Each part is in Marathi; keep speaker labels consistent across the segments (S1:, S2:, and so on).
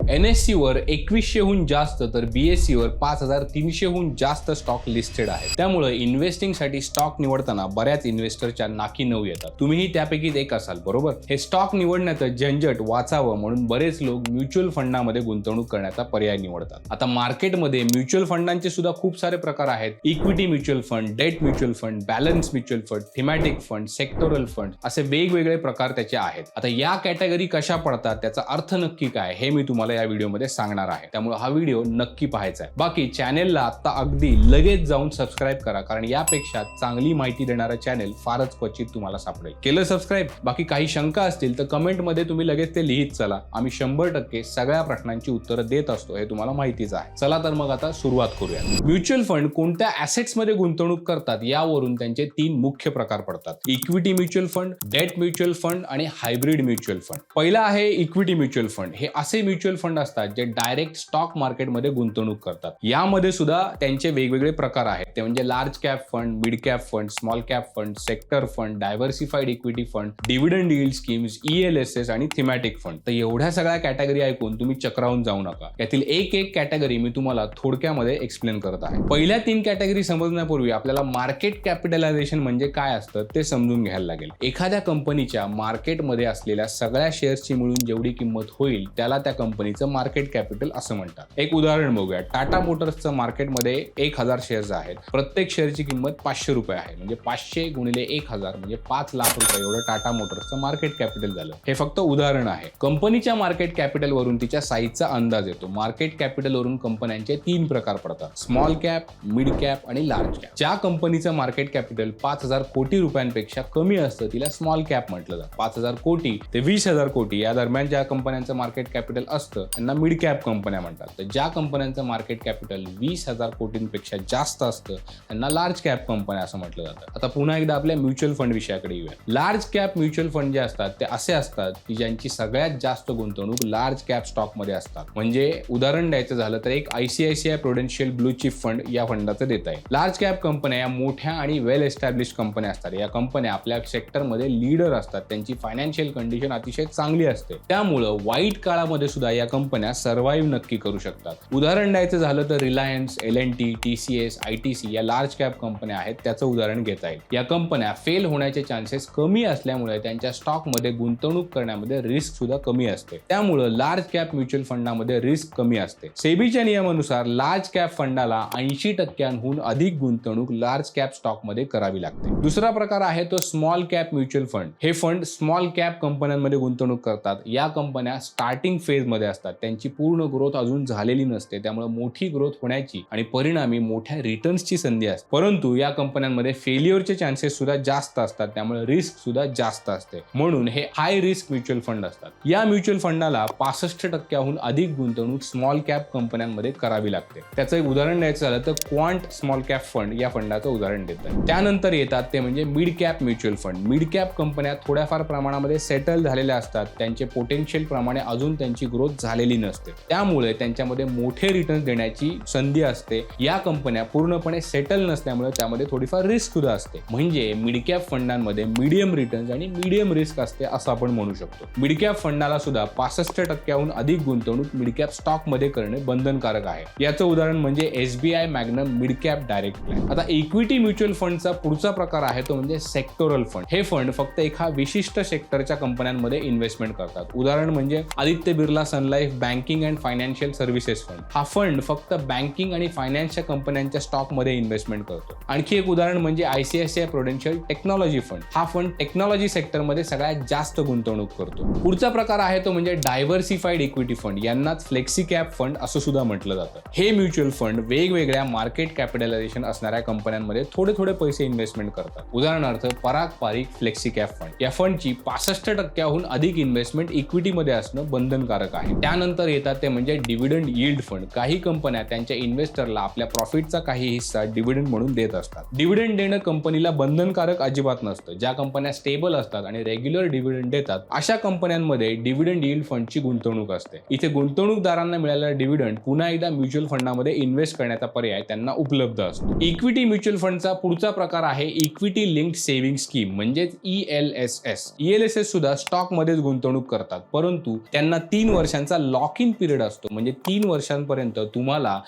S1: NSE वर 2100हून जास्त तर BSE वर 5300हून जास्त स्टॉक लिस्टेड आहेत. त्यामुळे इन्व्हेस्टिंगसाठी स्टॉक निवडताना बऱ्याच इन्व्हेस्टरच्या नाकी नऊ येतात. तुम्हीही त्यापैकीच एक असाल, बरोबर? हे स्टॉक निवडण्याचं झंझट वाचावं म्हणून बरेच लोक म्युच्युअल फंडामध्ये गुंतवणूक करण्याचा पर्याय निवडतात. आता मार्केटमध्ये म्युच्युअल फंडांचे सुद्धा खूप सारे प्रकार आहेत. Equity mutual fund, date mutual fund, balance mutual fund, thematic fund, sectoral fund असे वेगवेगळे प्रकार त्याचे आहेत. आता या कॅटेगरी कशा पडतात, त्याचा अर्थ नक्की काय हे मी तुम्हाला या व्हिडिओमध्ये सांगणार आहे. त्यामुळे हा व्हिडिओ नक्की पाहायचा आहे. बाकी चॅनेलला आता अगदी लगेच जाऊन सबस्क्राईब करा, कारण यापेक्षा चांगली माहिती देणारं चॅनेल फारच क्वचित तुम्हाला सापडेल. केलं सबस्क्राईब? बाकी काही शंका असतील तर कमेंटमध्ये तुम्ही लगेच ते लिहित चला. आम्ही 100% सगळ्या प्रश्नांची उत्तरं देत असतो, हे तुम्हाला माहितीच आहे. चला तर मग आता सुरुवात करूया. म्युच्युअल फंड कोणत्या ॲसेट्समध्ये गुंतवणूक करतात यावरून त्यांचे 3 मुख्य प्रकार पडतात. Equity mutual fund, date mutual fund आणि हायब्रिड म्युच्युअल फंड. पहिला आहे इक्विटी म्युच्युअल फंड. हे असे म्युच्युअल फंड असतात जे डायरेक्ट स्टॉक मार्केटमध्ये गुंतवणूक करतात. यामध्ये सुद्धा त्यांचे वेगवेगळे प्रकार आहेत. ते म्हणजे large cap fund, mid cap fund, small cap fund, sector fund, diversified equity fund, dividend yield schemes, ELSS आणि थीमॅटिक फंड. तर एवढ्या सगळ्या कॅटेगरी ऐकून तुम्ही चक्रावून जाऊ नका. यातील एक कॅटेगरी मी तुम्हाला थोडक्यामध्ये एक्सप्लेन करत आहे. पहिल्या 3 कॅटेगरी समजण्यापूर्वी आपल्याला मार्केट कॅपिटलायझेशन म्हणजे काय असतं ते समजून घ्यायला लागेल. एखाद्या कंपनीच्या मार्केटमध्ये असलेल्या सगळ्या शेअर्सची मिळून जेवढी किंमत होईल त्याला त्या कंपनीचं मार्केट कॅपिटल असं म्हणतात. एक उदाहरण बघूया. टाटा मोटर्सचं मार्केटमध्ये 1000 शेअर्स आहेत. प्रत्येक शेअरची किंमत 500 रुपये आहे. म्हणजे 500 गुणिले 1000 म्हणजे 5 लाख रुपये एवढं टाटा मोटर्सचं मार्केट कॅपिटल झालं. हे फक्त उदाहरण आहे. कंपनीच्या मार्केट कॅपिटलवरून तिच्या साईजचा अंदाज येतो. मार्केट कॅपिटलवरून कंपन्यांचे 3 प्रकार पडतात: स्मॉल कॅप, मिड कॅप आणि लार्ज कॅप. ज्या कंपनीचं मार्केट कॅपिटल 5000 कोटी रुपयांपेक्षा कमी असतं तिला स्मॉल कॅप म्हटलं जातं. 5000 कोटी ते 20000 कोटी या दरम्यान ज्या कंपन्यांचं मार्केट कॅपिटल असतं त्यांना मिड कॅप कंपन्या म्हणतात. तर ज्या कंपन्यांचं मार्केट कॅपिटल 20000 कोटींपेक्षा जास्त असतं त्यांना लार्ज कॅप कंपन्या असं म्हटलं जातं. आता पुन्हा एकदा आपल्या म्युच्युअल फंड विषयाकडे येऊया. लार्ज कॅप म्युच्युअल फंड जे असतात ते असे असतात की ज्यांची सगळ्यात जास्त गुंतवणूक लार्ज कॅप स्टॉकमध्ये असतात. म्हणजे उदाहरण द्यायचं झालं तर एक ICICI Prudential blue chip fund या फंडाचं देत आहे. लार्ज कॅप कंपन्या या मोठ्या आणि वेल एस्टॅब्लिश्ड कंपन्या असतात. या कंपन्या आपल्या सेक्टरमध्ये लीडर असतात. त्यांची फायनान्शियल कंडिशन अतिशय चांगली असते. त्यामुळं वाईट काळामध्ये सुद्धा या कंपन्या सर्व्हाइव्ह नक्की करू शकतात. उदाहरण द्यायचं झालं तर रिलायन्स, L&T, TCS, ITC या लार्ज कॅप कंपन्या आहेत. त्याचं उदाहरण घेता येईल. या कंपन्या फेल होण्याचे चान्सेस कमी असल्यामुळे त्यांच्या स्टॉकमध्ये गुंतवणूक करण्यामध्ये रिस्क सुद्धा कमी असते. त्यामुळं लार्ज कॅप म्युच्युअल फंडामध्ये रिस्क कमी असते. सेबीच्या नियमानुसार लार्ज कॅप फंडाला 80%हून अधिक गुंतवणूक लार्ज कॅप स्टॉकमध्ये करावी लागते. दुसरा प्रकार आहे तो स्मॉल कॅप म्युच्युअल फंड. हे फंड स्मॉल कॅप कंपन्यांमध्ये गुंतवणूक करतात. या कंपन्या स्टार्टिंग फेजमध्ये असतात. त्यांची पूर्ण ग्रोथ अजून झालेली नसते. त्यामुळे मोठी ग्रोथ होण्याची आणि परिणामी मोठ्या रिटर्न्सची संधी असते. परंतु या कंपन्यांमध्ये फेल्युअरचे चान्सेस सुद्धा जास्त असतात. त्यामुळे रिस्क सुद्धा जास्त असते. म्हणून हे हाय रिस्क म्युच्युअल फंड असतात. या म्युच्युअल फंडाला 65%हून अधिक गुंतवणूक स्मॉल कॅप कंपन्यांमध्ये करावी लागते. त्याचं एक उदाहरण द्यायचं झालं तर क्वांट स्मॉल कॅप फंड या फंडाचं उदाहरण देतात. त्यानंतर येतात ते म्हणजे mid cap mutual fund. Mid cap कंपन्या थोड्याफार प्रमाणामध्ये सेटल झालेल्या असतात. त्यांचे पोटेन्शियल प्रमाणे अजून त्यांची ग्रोथ झालेली नसते. त्यामुळे त्यांच्यामध्ये मोठे रिटर्न्स देण्याची संधी असते. या कंपन्या पूर्णपणे सेटल नसल्यामुळे त्यामध्ये थोडीफार रिस्क सुद्धा असते. म्हणजे मिड कॅप फंडांमध्ये मीडियम रिटर्न्स आणि मीडियम रिस्क असते असं आपण म्हणू शकतो. मिड कॅप फंडाला सुद्धा 65%हून अधिक गुंतवणूक मिड कॅप स्टॉकमध्ये करणे बंधनकारक आहे. याचं उदाहरण म्हणजे SBI Magnum mid cap direct plan. आता इक्विटी म्युच्युअल फंडचा पुढचा प्रकार आहे तो म्हणजे सेक्टोरल फंड. हे फंड फक्त एका विशिष्ट सेक्टरच्या कंपन्यांमध्ये इन्व्हेस्टमेंट करतात. उदाहरण म्हणजे Aditya Birla sun life banking and financial services fund. हा फंड फक्त बँकिंग आणि फायनान्सच्या कंपन्यांच्या स्टॉकमध्ये इन्व्हेस्टमेंट करतो. आणखी एक उदाहरण म्हणजे ICICI प्रुडेन्शियल टेक्नॉलॉजी फंड. हा फंड टेक्नॉलॉजी सेक्टरमध्ये सगळ्यात जास्त गुंतवणूक करतो. पुढचा प्रकार आहे तो म्हणजे डायव्हर्सिफाईड इक्विटी फंड. यांनाच फ्लेक्सी कॅप फंड असं सुद्धा म्हटलं जातं. हे म्युच्युअल फंड वेगवेगळ्या मार्केट कॅपिटलायझेशन असणाऱ्या कंपन्यांमध्ये थोडे पैसे इन्व्हेस्टमेंट करतात. उदाहरणार्थ पराग पारिक फ्लेक्सी कॅप फंड. या फंडची 65%हून अधिक इन्व्हेस्टमेंट इक्विटीमध्ये असणं बंधनकारक आहे. त्यानंतर येतात ते म्हणजे डिव्हिडंड यील्ड फंड. काही कंपन्या त्यांच्या इन्व्हेस्टरला आपल्या प्रॉफिटचा काही हिस्सा डिव्हिडंड म्हणून देत असतात. डिव्हिडंड देणं कंपनीला बंधनकारक अजिबात नसतं. ज्या कंपन्या स्टेबल असतात आणि रेग्युलर डिव्हिडंड देतात अशा कंपन्यांमध्ये डिव्हिडंड यील्ड फंडची गुंतवणूक असते. इथे गुंतवणूकदारांना मिळालेला डिव्हिडंड पुन्हा एकदा म्युच्युअल फंडामध्ये इन्व्हेस्ट करण्याचा पर्याय त्यांना उपलब्ध असतो. इक्विटी म्युच्युअल फंडचा पुढचा प्रकार आहे इक्विटी लिंक्ड सेव्हिंग स्कीम म्हणजेच ELSS. ELSS सुद्धा स्टॉकमध्येच गुंतवणूक करतात, परंतु त्यांना 3 वर्षांचा याचा लॉक इन पिरियड असतो, म्हणजे 3 वर्षांपर्यंत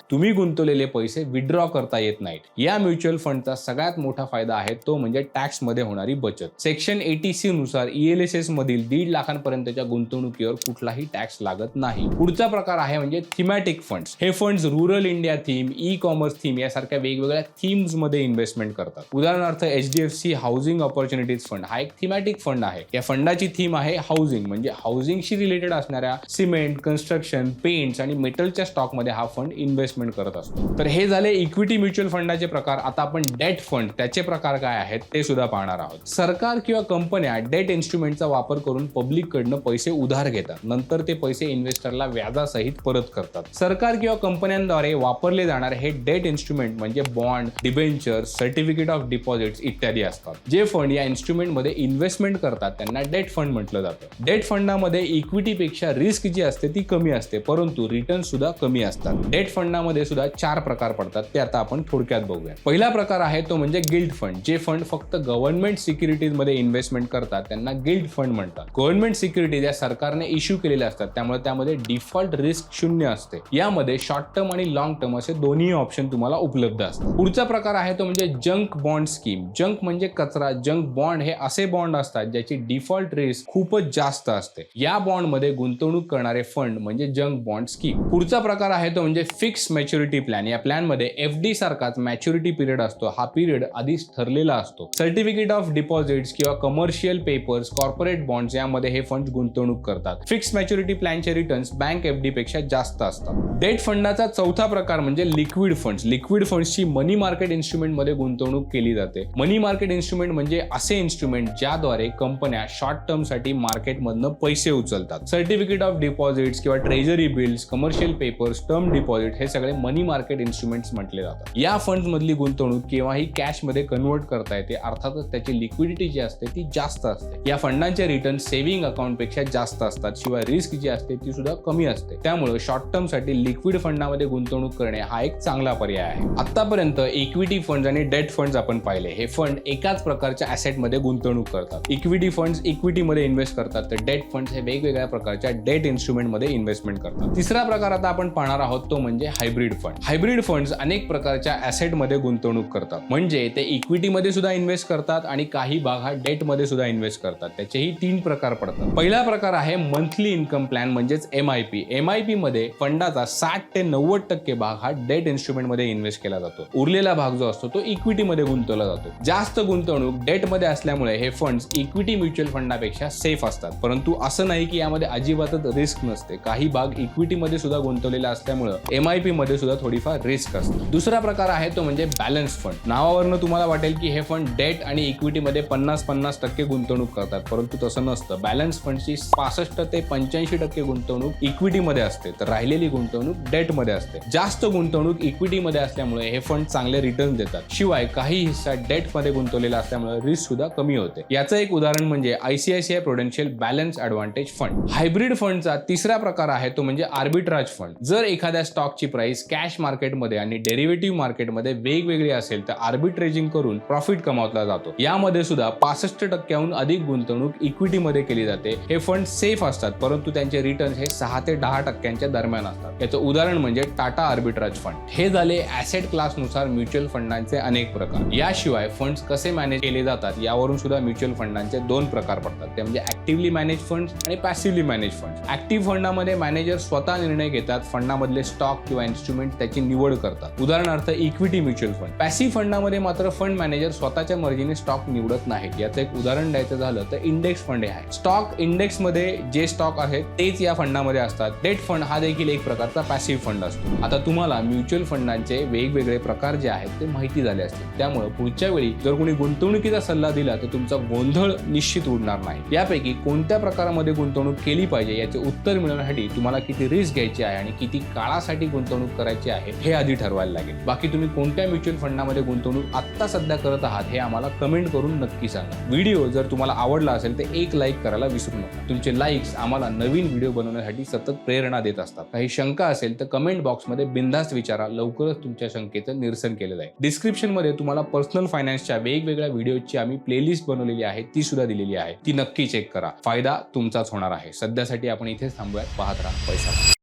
S1: तुम्ही गुंतवलेले पैसे विड्रॉ करता येत नाहीत. या म्युच्युअल फंडचा सगळ्यात मोठा फायदा आहे तो म्हणजे टॅक्स मध्ये होणारी बचत. सेक्शन 80C नुसार ELSS मधील 1.5 लाखांपर्यंतच्या गुंतवणुकीवर कुठलाही टॅक्स लागत नाही. पुढचा प्रकार आहे म्हणजे थीमॅटिक फंड्स. हे funds rural India theme, e commerce theme यासारख्या वेगवेगळ्या थीम्स मध्ये इन्व्हेस्टमेंट करतात. उदाहरणार्थ HDFC हाऊसिंग ऑपॉर्च्युनिटीज फंड हा एक थीमॅटिक फंड आहे. या फंडाची थीम आहे हाऊसिंग, म्हणजे हाऊसिंगशी रिलेटेड असणाऱ्या सिमेंट, कन्स्ट्रक्शन, पेंट्स आणि मेटलच्या स्टॉक मध्ये हा फंड इन्व्हेस्टमेंट करत असतो. तर हे झाले इक्विटी म्युच्युअल फंडाचे प्रकार. आता आपण डेट फंड त्याचे प्रकार काय आहेत ते सुद्धा पाहणार आहोत. सरकार किंवा कंपन्या डेट इन्स्ट्रुमेंटचा वापर करून पब्लिक कडनं पैसे उधार घेतात, नंतर ते पैसे इन्व्हेस्टरला व्याजासहित परत करतात. सरकार किंवा कंपन्यांद्वारे वापरले जाणारे हे डेट इन्स्ट्रुमेंट म्हणजे bond, debenture, certificate of deposits इत्यादी असतात. जे फंड या इन्स्ट्रुमेंट मध्ये इन्व्हेस्टमेंट करतात त्यांना डेट फंड म्हटलं जातं. डेट फंडामध्ये इक्विटीपेक्षा रिस्क जी असते ती कमी असते, परंतु रिटर्न सुद्धा कमी असतात. डेट फंडामध्ये सुद्धा 4 प्रकार पडतात, ते आता आपण थोडक्यात बघूया. पहिला प्रकार आहे तो म्हणजे गिल्ड फंड. जे फंड फक्त गव्हर्नमेंट सिक्युरिटीज मध्ये इन्व्हेस्टमेंट करतात त्यांना गिल्ड फंड म्हणतात. गव्हर्नमेंट सिक्युरिटीज या सरकारने इश्यू केलेल्या असतात, त्यामुळे त्यामध्ये डिफॉल्ट रिस्क 0 असते. यामध्ये शॉर्ट टर्म आणि लॉंग टर्म असे दोन्ही ऑप्शन तुम्हाला उपलब्ध असतात. पुढचा प्रकार आहे तो म्हणजे जंक बॉन्ड स्कीम. जंक म्हणजे कचरा. जंक बॉन्ड हे असे बॉन्ड असतात ज्याची डिफॉल्ट रिस्क खूपच जास्त असते. या बॉन्ड मध्ये गुंतवणूक करणारे फंड म्हणजे जंक बॉन्ड स्कीम. पुढचा प्रकार आहे तो म्हणजे फिक्स मॅच्युरिटी प्लॅन. या प्लॅन मध्ये FD सारखाच मॅच्युरिटी पिरियड असतो. हा पिरियड आधीच ठरलेला असतो. सर्टिफिकेट ऑफ डिपॉझिट्स किंवा कमर्शियल पेपर्स, कॉर्पोरेट बॉन्ड्स यामध्ये हे फंड गुंतवणूक करतात. फिक्स मॅच्युरिटी प्लॅनचे रिटर्न्स बँक FD पेक्षा जास्त असतात. डेट फंडाचा चौथा प्रकार म्हणजे लिक्विड फंड्स. लिक्विड फंड्सची मनी मार्केट इन्स्ट्रुमेंट मध्ये गुंतवणूक केली जाते. मनी मार्केट इन्स्ट्रुमेंट म्हणजे असे इन्स्ट्रुमेंट ज्याद्वारे कंपन्या शॉर्ट टर्म साठी मार्केटमधनं पैसे उचलतात. सर्टिफिकेट ऑफ डिपॉझिट्स किंवा treasury bills, commercial papers, term deposit हे सगळे मनी मार्केट इन्स्ट्रुमेंट्स म्हटले जातात. या फंड्स मधली गुंतवणूक केव्हाही कॅश मध्ये कन्वर्ट करता येते, अर्थातच त्याची लिक्विडिटी जी असते ती जास्त असते. या फंडांचे रिटर्न सेव्हिंग अकाउंट पेक्षा जास्त असतात, शिवाय रिस्क जी असते ती सुद्धा कमी असते. त्यामुळे शॉर्ट टर्म साठी लिक्विड फंडामध्ये गुंतवणूक करणे हा एक चांगला पर्याय आहे. आतापर्यंत इक्विटी फंड्स आणि डेट फंड्स आपण पाहिले. हे फंड एकाच प्रकारच्या ऍसेट मध्ये गुंतवणूक करतात. इक्विटी फंड्स इक्विटी मध्ये इन्व्हेस्ट करतात, तर डेट फंड्स हे वेगवेगळ्या प्रकारच्या डेट इन्स्ट्रुमेंट मध्ये इन्व्हेस्टमेंट करतात. तिसरा प्रकार आता आपण पाहणार आहोत तो म्हणजे हायब्रिड फंड. हायब्रिड फंड्स अनेक प्रकारच्या ऍसेट मध्ये गुंतवणूक करतात, म्हणजे ते इक्विटी मध्ये सुद्धा इन्व्हेस्ट करतात आणि काही भाग हा डेट मध्ये सुद्धा इन्व्हेस्ट करतात. त्याचेही 3 प्रकार पडतात. पहिला प्रकार आहे मंथली इन्कम प्लॅन म्हणजेच MIP. MIP मध्ये फंडाचा 60 ते 90% भाग हा डेट इन्स्ट्रुमेंट मध्ये इन्व्हेस्ट केला जातो. उरलेला भाग जो असतो तो इक्विटी मध्ये गुंतवला जातो. जास्त गुंतवणूक डेट मध्ये असल्यामुळे हे फंड्स इक्विटी म्युच्युअल फंडापेक्षा सेफ असतात, परंतु असं नाही की यामध्ये अजिबातच रिस्क नसते. काही भाग इक्विटी मध्ये सुद्धा गुंतवलेला असल्यामुळे MIP मध्ये सुद्धा थोडीफार रिस्क असते. दुसरा प्रकार आहे तो म्हणजे बॅलन्स फंड. नावावरून तुम्हाला वाटेल की हे फंड डेट आणि इक्विटी मध्ये 50-50% गुंतवणूक करतात, परंतु तसं नसतं. बॅलन्स फंडची 65 ते 85% गुंतवणूक इक्विटी मध्ये असते, तर राहिलेली गुंतवणूक डेट मध्ये असते. जास्त गुंतवणूक इक्विटी मध्ये असल्यामुळे हे फंड चांगले रिटर्न देतात, शिवाय काही हिस्सा डेट मध्ये गुंतवलेला असल्यामुळे रिस्क सुद्धा कमी होते. याचं एक उदाहरण म्हणजे ICICI Prudential balance advantage fund. Hybrid फंडचा तिसरा प्रकार आहे तो म्हणजे आर्बिट्राज फंड. जर एखाद्या स्टॉकची प्राइस कॅश मार्केटमध्ये आणि डेरिव्हेटिव्ह मार्केटमध्ये वेगवेगळी असेल तर आर्बिट्रेजिंग करून प्रॉफिट कमावला जातो. यामध्ये सुद्धा 65% अधिक गुंतवणूक इक्विटी मध्ये केली जाते. हे फंड सेफ असतात, परंतु त्यांचे रिटर्न्स हे 6 ते 10% दरम्यान असतात. याचं उदाहरण म्हणजे टाटा आर्बिट्राज फंड. हे झाले ऍसेट क्लास नुसार म्युच्युअल फंडांचे अनेक प्रकार. याशिवाय फंड्स कसे मॅनेज केले जातात यावरून सुद्धा म्युच्युअल फंडांचे 2 प्रकार पडतात, ते म्हणजे ऍक्टिव्हली मॅनेज फंड्स आणि पॅसिव्हली मॅनेज फंड्स. ऍक्टिव्ह फंडामध्ये मॅनेजर स्वतः निर्णय घेतात, फंडामधले स्टॉक किंवा इन्स्ट्रुमेंट त्याची निवड करतात. उदाहरणार्थ इक्विटी म्युच्युअल फंड. पॅसिव्ह फंडामध्ये मात्र फंड मॅनेजर स्वतःच्या मर्जीने स्टॉक निवडत नाहीत. याचं एक उदाहरण द्यायचं झालं तर इंडेक्स फंड हे आहे. स्टॉक इंडेक्स मध्ये जे स्टॉक आहेत तेच या फंडामध्ये असतात. डेट फंड हा देखील एक प्रकारचा पॅसिव्ह फंड असतो. आता तुम्हाला म्युच्युअल फंडांचे वेगवेगळे प्रकार जे आहेत ते माहिती झाले असतील, त्यामुळे पुढच्या वेळी जर कोणी गुंतवणुकीचा सल्ला दिला तर तुमचा गोंधळ निश्चित उडणार नाही. यापैकी कोणत्या प्रकारामध्ये गुंतवणूक केली पाहिजे याचे उत्तर मिळवण्यासाठी तुम्हाला किती रिस्क घ्यायची आहे आणि किती काळासाठी गुंतवणूक करायची आहे हे आधी ठरवायला लागेल. बाकी तुम्ही कोणत्या म्युच्युअल फंडामध्ये गुंतवणूक आत्ता सध्या करत आहात हे आम्हाला कमेंट करून नक्की सांगा. व्हिडिओ जर तुम्हाला आवडला असेल तर एक लाईक करायला विसरू नका. तुमचे लाईक्स आम्हाला नवीन व्हिडिओ बनवण्यासाठी सतत प्रेरणा देत असतात. काही शंका असेल तर कमेंट बॉक्समध्ये बिनधास्त विचारा. लवकरच तुमच्या शंकेचं निरसन केलं जाईल. डिस्क्रिप्शन मध्ये तुम्हाला पर्सनल फायनान्सच्या वेगवेगळ्या व्हिडिओची आम्ही प्लेलिस्ट बनवलेली आहे, ती सुद्धा दिलेली आहे. ती नक्की चेक करा. फायदा तुमचाच होणार आहे. सध्यासाठी आपण इथेच थांबूया. बाय. पाहत राहा पैसा.